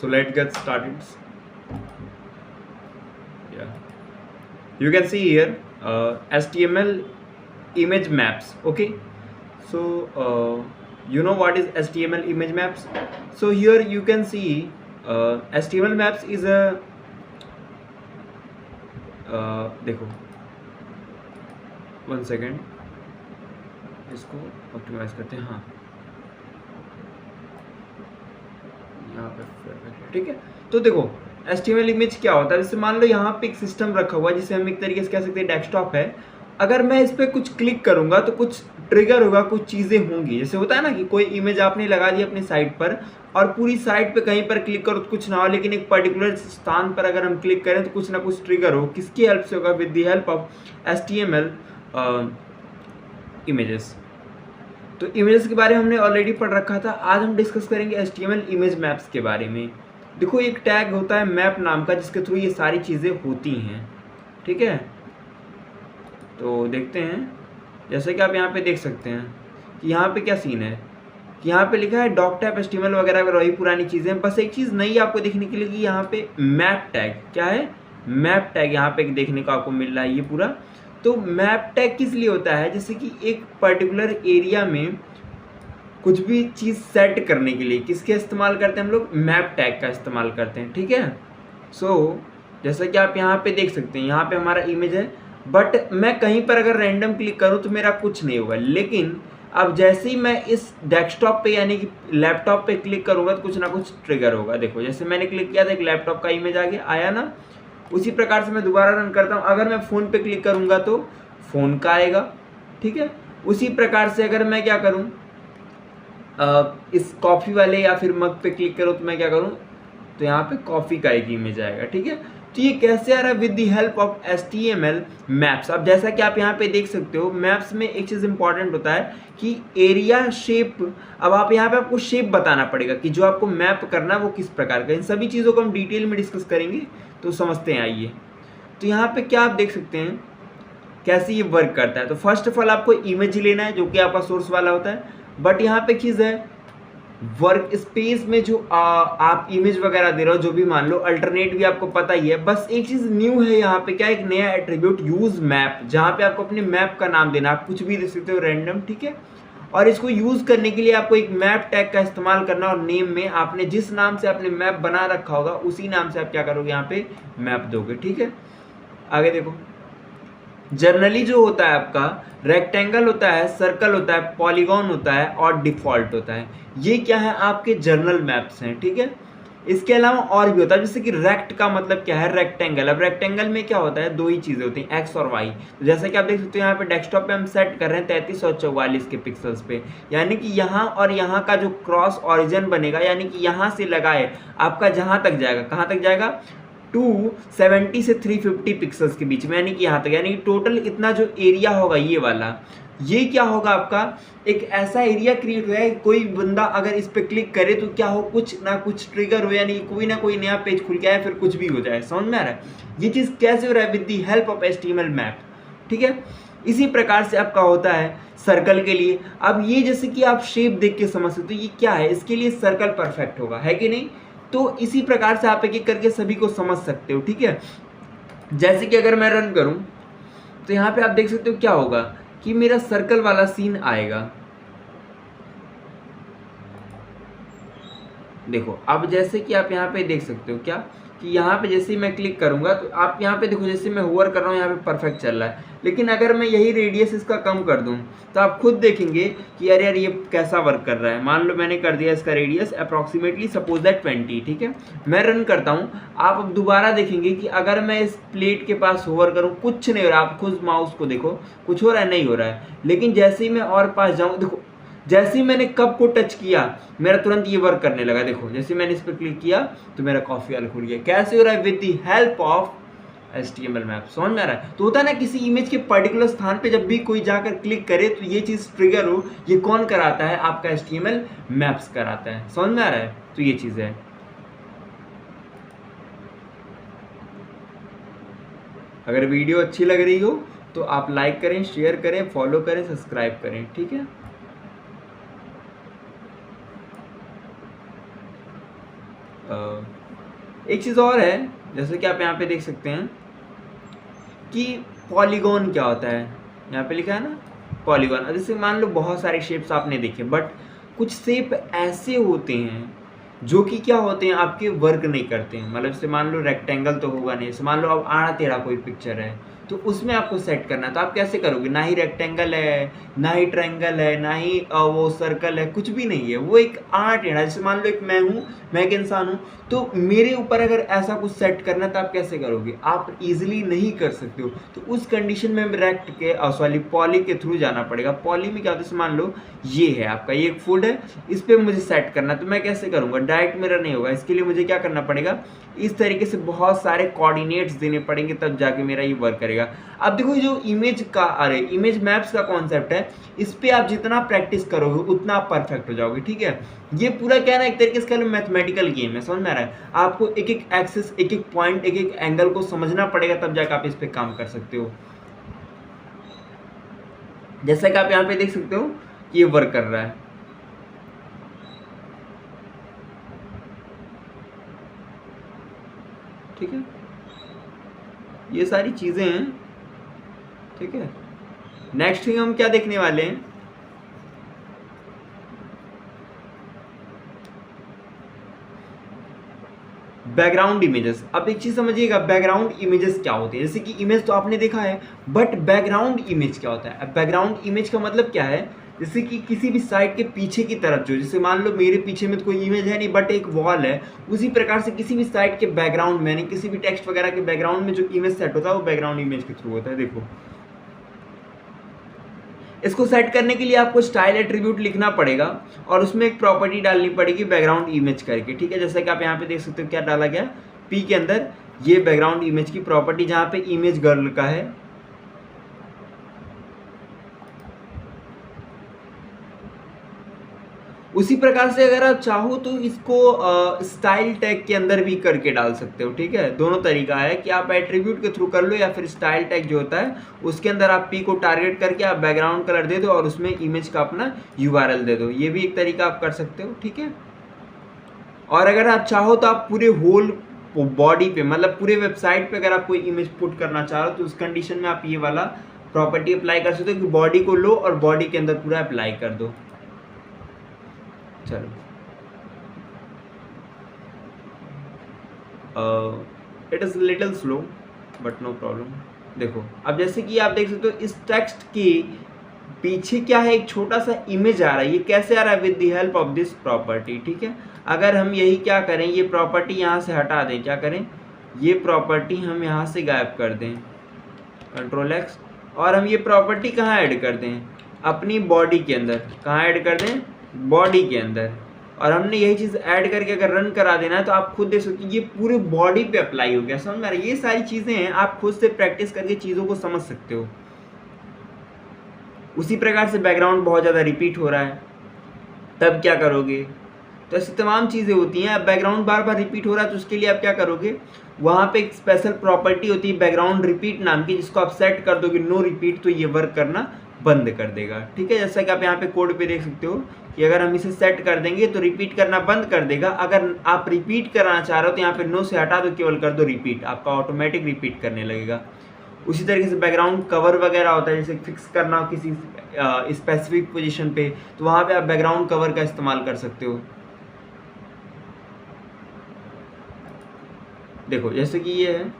So let's get started. Yeah, you can see here HTML image maps. Okay, so you know what is HTML image maps? So here you can see HTML maps is a देखो 1 second, इसको optimise करते हैं। हाँ, यहाँ पे ठीक है। तो देखो HTML इमेज क्या होता है, जैसे मान लो यहाँ पे एक सिस्टम रखा हुआ है जिसे हम एक तरीके से कह सकते हैं डेस्कटॉप है। अगर मैं इस पर कुछ क्लिक करूंगा तो कुछ ट्रिगर होगा, कुछ चीज़ें होंगी। जैसे होता है ना कि कोई इमेज आपने लगा दी अपनी साइट पर और पूरी साइट पे कहीं पर क्लिक करो तो कुछ ना हो, लेकिन एक पर्टिकुलर स्थान पर अगर हम क्लिक करें तो कुछ ना कुछ ट्रिगर हो। किसकी हेल्प से होगा? With the help of HTML images. तो इमेजेस के बारे में हमने ऑलरेडी पढ़ रखा था। आज हम डिस्कस करेंगे HTML इमेज मैप्स के बारे में। देखो एक टैग होता है मैप नाम का जिसके थ्रू ये सारी चीज़ें होती हैं, ठीक है। तो देखते हैं, जैसे कि आप यहाँ पे देख सकते हैं कि यहाँ पे क्या सीन है कि यहाँ पे लिखा है डॉक टाइप HTML वगैरह वगैरह, वही पुरानी चीज़ें। बस एक चीज़ नई आपको देखने के लिए कि यहाँ पे मैप टैग क्या है, मैप टैग यहाँ पे देखने को आपको मिल रहा है ये पूरा। तो मैप टैग किस लिए होता है? जैसे कि एक पर्टिकुलर एरिया में कुछ भी चीज़ सेट करने के लिए किसके इस्तेमाल करते हैं हम लोग? मैप टैग का इस्तेमाल करते हैं, ठीक है। सो जैसा कि आप यहाँ पे देख सकते हैं, यहाँ पे हमारा इमेज है, बट मैं कहीं पर अगर रैंडम क्लिक करूँ तो मेरा कुछ नहीं होगा। लेकिन अब जैसे ही मैं इस डेस्कटॉप पे यानी कि लैपटॉप पे क्लिक करूँगा तो कुछ ना कुछ ट्रिगर होगा। देखो जैसे मैंने क्लिक किया था, एक लैपटॉप का इमेज आया ना। उसी प्रकार से मैं दोबारा रन करता हूँ, अगर मैं फ़ोन पे क्लिक करूँगा तो फ़ोन का आएगा, ठीक है। उसी प्रकार से अगर मैं क्या करूँ, इस कॉफ़ी वाले या फिर मग पे क्लिक करूँ तो मैं क्या करूँ, तो यहाँ पे कॉफ़ी का एक इमेज आएगा, ठीक है। तो ये कैसे आ रहा है? With the help of HTML maps. अब जैसा कि आप यहाँ पे देख सकते हो, मैप्स में एक चीज़ इंपॉर्टेंट होता है कि एरिया शेप। अब आप यहाँ पे आपको शेप बताना पड़ेगा कि जो आपको मैप करना है वो किस प्रकार का। इन सभी चीज़ों को हम डिटेल में डिस्कस करेंगे, तो समझते हैं आइए। तो यहाँ पे क्या आप देख सकते हैं कैसे ये वर्क करता है। तो फर्स्ट ऑफ ऑल आपको इमेज लेना है जो कि आपका सोर्स वाला होता है, बट यहाँ पे चीज़ है वर्क स्पेस में जो आप इमेज वगैरह दे रहे हो, जो भी मान लो अल्टरनेट भी आपको पता ही है। बस एक चीज़ न्यू है यहाँ पे, क्या एक नया एट्रीब्यूट यूज मैप, जहाँ पे आपको अपने मैप का नाम देना। आप कुछ भी दे सकते हो रैंडम, ठीक है। और इसको यूज करने के लिए आपको एक मैप टैग का इस्तेमाल करना, और नेम में आपने जिस नाम से आपने मैप बना रखा होगा उसी नाम से आप क्या करोगे, यहाँ पे मैप दोगे, ठीक है। आगे देखो, जनरली जो होता है आपका रेक्टेंगल होता है, सर्कल होता है, पॉलीगॉन होता है और डिफॉल्ट होता है। ये क्या है? आपके जर्नल मैप्स हैं, ठीक है। इसके अलावा और भी होता है, जैसे कि रेक्ट का मतलब क्या है? रेक्टेंगल। अब रेक्टेंगल में क्या होता है? दो ही चीज़ें होती हैं, एक्स और वाई। तो जैसा कि आप देख सकते हो यहाँ पे डेस्कटॉप पे हम सेट कर रहे हैं 33 और 44 के पिक्सल्स पे, यानी कि यहाँ और यहाँ का जो क्रॉस ऑरिजिन बनेगा, यानी कि यहाँ से लगाए आपका जहाँ तक जाएगा, कहाँ तक जाएगा? 270 से 350 पिक्सल्स के बीच में, यानी कि यहाँ तक, यानी कि टोटल इतना जो एरिया होगा ये वाला, ये क्या होगा आपका? एक ऐसा एरिया क्रिएट हुआ है, कोई बंदा अगर इस पे क्लिक करे तो क्या हो, कुछ ना कुछ ट्रिगर हो, यानी कोई ना कोई नया पेज खुल गया है, फिर कुछ भी हो जाए। समझ में आ रहा है? ये चीज़ कैसे हो रहा है? With the help of HTML map, ठीक है। इसी प्रकार से आपका होता है सर्कल के लिए। अब ये जैसे कि आप शेप देख के समझ सकते हो ये क्या है, इसके लिए सर्कल परफेक्ट होगा, है कि नहीं? तो इसी प्रकार से आप एक एक करके सभी को समझ सकते हो, ठीक है। जैसे कि अगर मैं रन करूं तो यहाँ पे आप देख सकते हो क्या होगा कि मेरा सर्कल वाला सीन आएगा। देखो अब जैसे कि आप यहाँ पे देख सकते हो क्या कि यहाँ पे जैसे ही मैं क्लिक करूँगा तो आप यहाँ पे देखो, जैसे मैं होवर कर रहा हूँ यहाँ पे परफेक्ट चल रहा है। लेकिन अगर मैं यही रेडियस इसका कम कर दूँ तो आप खुद देखेंगे कि अरे यार ये कैसा वर्क कर रहा है। मान लो मैंने कर दिया इसका रेडियस अप्रॉक्सीमेटली सपोज दैट 20, ठीक है। मैं रन करता हूँ, आप अब दोबारा देखेंगे कि अगर मैं इस प्लेट के पास होवर करूँ कुछ नहीं हो रहा। आप खुद माउस को देखो, कुछ हो रहा है? नहीं हो रहा है। लेकिन जैसे ही मैं और पास जाऊँ, देखो जैसे ही मैंने कप को टच किया मेरा तुरंत ये वर्क करने लगा। देखो जैसे मैंने इस पर क्लिक किया तो मेरा कॉफी वाला खुल गया। कैसे हो रहा है? With the help of HTML map. समझ में आ रहा है? तो होता है ना किसी इमेज के पर्टिकुलर स्थान पे जब भी कोई जाकर क्लिक करे तो ये चीज़ ट्रिगर हो, ये कौन कराता है? आपका HTML मैप्स कराता है। समझ में आ रहा है? तो ये चीज़ है। अगर वीडियो अच्छी लग रही हो तो आप लाइक करें, शेयर करें, फॉलो करें, सब्सक्राइब करें, ठीक है। एक चीज़ और है, जैसे कि आप यहाँ पे देख सकते हैं कि पॉलीगॉन क्या होता है। यहाँ पे लिखा है ना पॉलीगॉन। जैसे मान लो बहुत सारे शेप्स आपने देखे, बट कुछ शेप ऐसे होते हैं जो कि क्या होते हैं, आपके वर्क नहीं करते हैं। मतलब जैसे मान लो रेक्टेंगल तो होगा नहीं, जैसे मान लो अब आड़ा टेढ़ा कोई पिक्चर है, तो उसमें आपको सेट करना है, तो आप कैसे करोगे? ना ही रेक्टेंगल है, ना ही ट्रायंगल है, ना ही वो सर्कल है, कुछ भी नहीं है, वो एक आड़ा टेढ़ा। जैसे मान लो एक मैं हूँ, मैं एक इंसान हूँ, तो मेरे ऊपर अगर ऐसा कुछ सेट करना है तो आप कैसे करोगे? आप इजीली नहीं कर सकते हो। तो उस कंडीशन में रेक्ट के सॉरी पॉली के थ्रू जाना पड़ेगा। पॉली में क्या होता है, मान लो ये है आपका, ये एक फूड है, इस पर मुझे सेट करना है, तो मैं कैसे करूँगा? डायरेक्ट मिरर नहीं होगा। इसके लिए मुझे क्या करना पड़ेगा? इस तरीके से बहुत सारे कोऑर्डिनेट्स देने पड़ेंगे, तब जाके मेरा ये वर्क करेगा। अब देखो जो इमेज मैप्स का कॉन्सेप्ट है, इस पे आप जितना प्रैक्टिस करोगे उतना आप परफेक्ट हो जाओगे। ठीक है, ये पूरा क्या है ना, एक तरीके से मैथमेटिकल गेम है, समझ में आ रहा है? आपको एक एक एक्सिस, एक एक पॉइंट, एक एक एंगल को समझना पड़ेगा, तब जाकर आप इस पे काम कर सकते हो। जैसा कि आप यहाँ पे देख सकते हो कि ये वर्क कर रहा है। ठीक है, ये सारी चीजें हैं। ठीक है, नेक्स्ट थिंग हम क्या देखने वाले हैं, बैकग्राउंड इमेजेस। अब एक चीज समझिएगा, बैकग्राउंड इमेजेस क्या होते हैं? जैसे कि इमेज तो आपने देखा है, बट बैकग्राउंड इमेज क्या होता है? अब बैकग्राउंड इमेज का मतलब क्या है? जैसे कि किसी भी साइड के पीछे की तरफ जो, जैसे मान लो मेरे पीछे में तो कोई इमेज है नहीं, बट एक वॉल है, उसी प्रकार से किसी भी साइड के बैकग्राउंड में, किसी भी टेक्स्ट वगैरह के बैकग्राउंड में जो इमेज सेट होता है, वो बैकग्राउंड इमेज के थ्रू होता है। देखो, इसको सेट करने के लिए आपको स्टाइल एट्रीब्यूट लिखना पड़ेगा और उसमें एक प्रॉपर्टी डालनी पड़ेगी बैकग्राउंड इमेज करके। ठीक है, जैसा कि आप यहाँ पे देख सकते हो क्या डाला गया, पी के अंदर ये बैकग्राउंड इमेज की प्रॉपर्टी, जहाँ पे इमेज गर्ल का है। उसी प्रकार से अगर आप चाहो तो इसको स्टाइल टैग के अंदर भी करके डाल सकते हो। ठीक है, दोनों तरीका है कि आप एट्रीब्यूट के थ्रू कर लो, या फिर स्टाइल टैग जो होता है उसके अंदर आप पी को टारगेट करके आप बैकग्राउंड कलर दे दो और उसमें इमेज का अपना यूआरएल दे दो। ये भी एक तरीका आप कर सकते हो। ठीक है, और अगर आप चाहो तो आप पूरे होल बॉडी पे, मतलब पूरे वेबसाइट पे अगर आप कोई इमेज पुट करना चाह रहे हो, तो उस कंडीशन में आप ये वाला प्रॉपर्टी अप्लाई कर सकते हो कि बॉडी को लो और बॉडी के अंदर पूरा अप्लाई कर दो। चलो, it is little slow but no problem. देखो, अब जैसे कि आप देख सकते हो इस टेक्स्ट के पीछे क्या है, एक छोटा सा इमेज आ रहा है। ये कैसे आ रहा है? With the help of this property. ठीक है, अगर हम यही क्या करें, ये प्रॉपर्टी यहाँ से हटा दें, क्या करें, ये प्रॉपर्टी हम यहाँ से गायब कर दें, कंट्रोल एक्स, और हम ये प्रॉपर्टी कहाँ ऐड कर दें? अपनी बॉडी के अंदर। कहाँ ऐड कर दें? बॉडी के अंदर। और हमने यही चीज़ ऐड करके अगर रन करा देना है, तो आप खुद देख सकते हो ये पूरे बॉडी पे अप्लाई हो गया। समझ में आ रहा है? ये सारी चीज़ें हैं, आप खुद से प्रैक्टिस करके चीज़ों को समझ सकते हो। उसी प्रकार से बैकग्राउंड बहुत ज़्यादा रिपीट हो रहा है, तब क्या करोगे? तो ऐसी तमाम चीज़ें होती हैं। अब बैकग्राउंड बार बार रिपीट हो रहा है, तो उसके लिए आप क्या करोगे? वहाँ पे एक स्पेशल प्रॉपर्टी होती है बैकग्राउंड रिपीट नाम की, जिसको आप सेट कर दोगे नो रिपीट, तो ये वर्क करना बंद कर देगा। ठीक है, जैसा कि आप यहाँ पे कोड पे देख सकते हो कि अगर हम इसे सेट कर देंगे तो रिपीट करना बंद कर देगा। अगर आप रिपीट कराना चाह रहे हो तो यहाँ पे नो से हटा दो, केवल कर दो रिपीट, आपका ऑटोमेटिक रिपीट करने लगेगा। उसी तरीके से बैकग्राउंड कवर वगैरह होता है, जैसे फिक्स करना हो किसी स्पेसिफिक पोजीशन पे, तो वहाँ पे आप बैकग्राउंड कवर का इस्तेमाल कर सकते हो। देखो, जैसे कि ये है,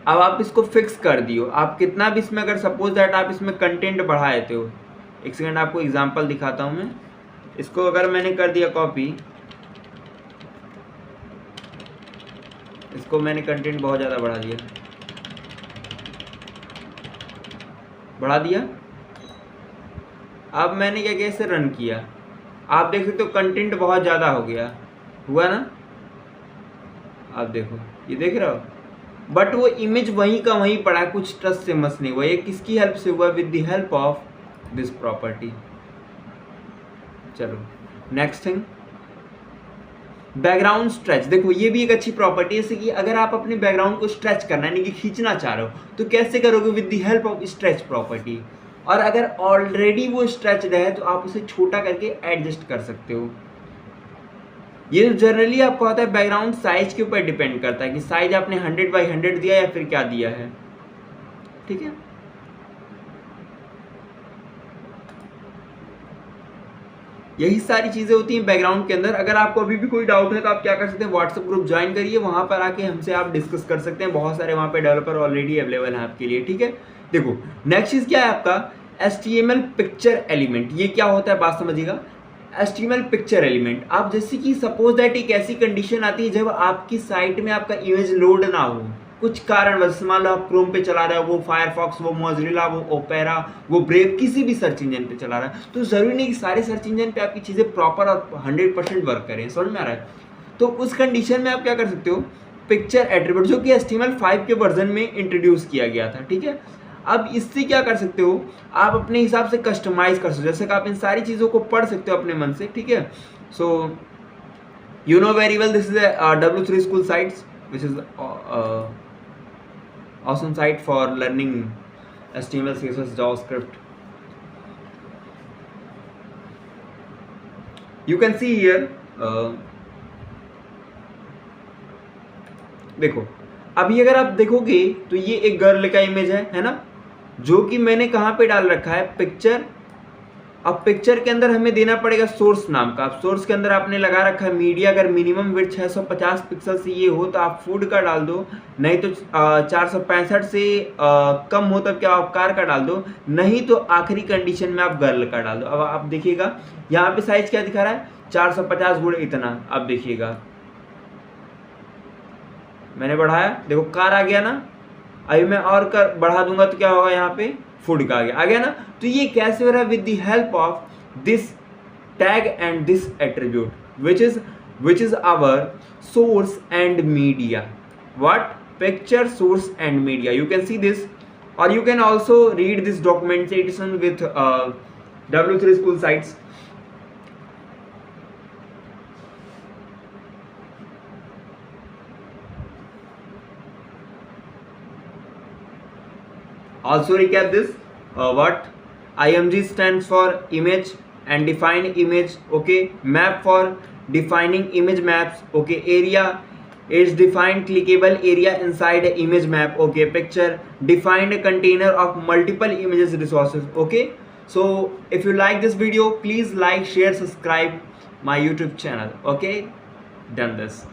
अब आप इसको फिक्स कर दियो। आप कितना भी इसमें, अगर सपोज दैट आप इसमें कंटेंट बढ़ा देते हो, एक सेकंड आपको एग्जांपल दिखाता हूँ मैं। इसको अगर मैंने कर दिया कॉपी, इसको मैंने कंटेंट बहुत ज़्यादा बढ़ा दिया। अब मैंने क्या किया, इसे रन किया, आप देख सकते हो कंटेंट बहुत ज़्यादा हो गया, हुआ ना? आप देखो, ये देख रहे हो, बट वो इमेज वहीं का वहीं पड़ा है, कुछ ट्रस्ट से मस नहीं हुआ। ये किसकी हेल्प से हुआ? With the help of this property. चलो, नेक्स्ट थिंग, बैकग्राउंड स्ट्रेच। देखो, ये भी एक अच्छी प्रॉपर्टी है, जैसे कि अगर आप अपने बैकग्राउंड को स्ट्रेच करना है, यानी कि खींचना चाह रहे हो, तो कैसे करोगे? With the help of stretch property. और अगर ऑलरेडी वो स्ट्रेच्ड है तो आप उसे छोटा करके एडजस्ट कर सकते हो। ये जनरली आपको होता है बैकग्राउंड साइज के ऊपर डिपेंड करता है कि साइज आपने 100 बाई 100 दिया या फिर क्या दिया है, ठीक है। यही सारी चीज़ें होती हैं बैकग्राउंड के अंदर। अगर आपको अभी भी कोई डाउट है तो आप क्या कर सकते हैं, व्हाट्सएप ग्रुप ज्वाइन करिए, वहाँ पर आके हमसे आप डिस्कस कर सकते हैं। बहुत सारे वहाँ पे डेवलपर ऑलरेडी अवेलेबल हैं आपके लिए, ठीक है। देखो नेक्स्ट चीज़ क्या है आपका HTML पिक्चर एलिमेंट। ये क्या होता है बात समझिएगा। HTML पिक्चर एलिमेंट, आप जैसे कि सपोज दैट एक ऐसी कंडीशन आती है जब आपकी साइट में आपका इमेज लोड ना हो, कुछ कारण वजह से, मान लो आप क्रोम पे चला रहे हो, वो फायरफॉक्स, वो मोज़िला, वो ओपेरा, वो ब्रेव, किसी भी सर्च इंजन पे चला रहा है, तो ज़रूरी नहीं कि सारे सर्च इंजन पे आपकी चीज़ें प्रॉपर और 100% वर्क करें, समझ में आ रहा है। तो उस कंडीशन में आप क्या कर सकते हो, पिक्चर एट्रीब्यूट, जो कि HTML5 के वर्जन में इंट्रोड्यूस किया गया था, ठीक है। अब इससे क्या कर सकते हो, आप अपने हिसाब से कस्टमाइज कर सकते हो, जैसे कि आप इन सारी चीज़ों को पढ़ सकते हो अपने मन से, ठीक है। So you know very well, this is W3 School Sites, which is awesome site for learning HTML, CSS, JavaScript. You can see here, देखो अभी अगर आप देखोगे तो ये एक गर्ल का इमेज है ना, जो कि मैंने कहाँ पे डाल रखा है, पिक्चर। अब पिक्चर के अंदर हमें देना पड़ेगा सोर्स नाम का। अब सोर्स के अंदर आपने लगा रखा है मीडिया, अगर मिनिमम विड्थ 650 पिक्सल से ये हो तो आप फूड का डाल दो, नहीं तो 465 से कम हो तब क्या आप कार का डाल दो, नहीं तो आखिरी कंडीशन में आप गर्ल का डाल दो। अब आप देखिएगा यहाँ पे साइज क्या दिखा रहा है, 450 गुणे इतना। अब देखिएगा मैंने बढ़ाया, देखो कार आ गया ना, अभी मैं और कर बढ़ा दूंगा तो क्या होगा, यहाँ पे फूड का आ गया ना। तो ये कैसे हो रहा है, with the help of this tag and this attribute which is our source and media. What, picture source and media, you can see this, और you can also read this documentation with W3 School Sites. Also recap this, what IMG stands for image and define image, okay. Map for defining image maps, okay. Area is defined clickable area inside a image map, okay. Picture, defined a container of multiple images resources, okay. So if you like this video, please like, share, subscribe my YouTube channel, okay. Done this.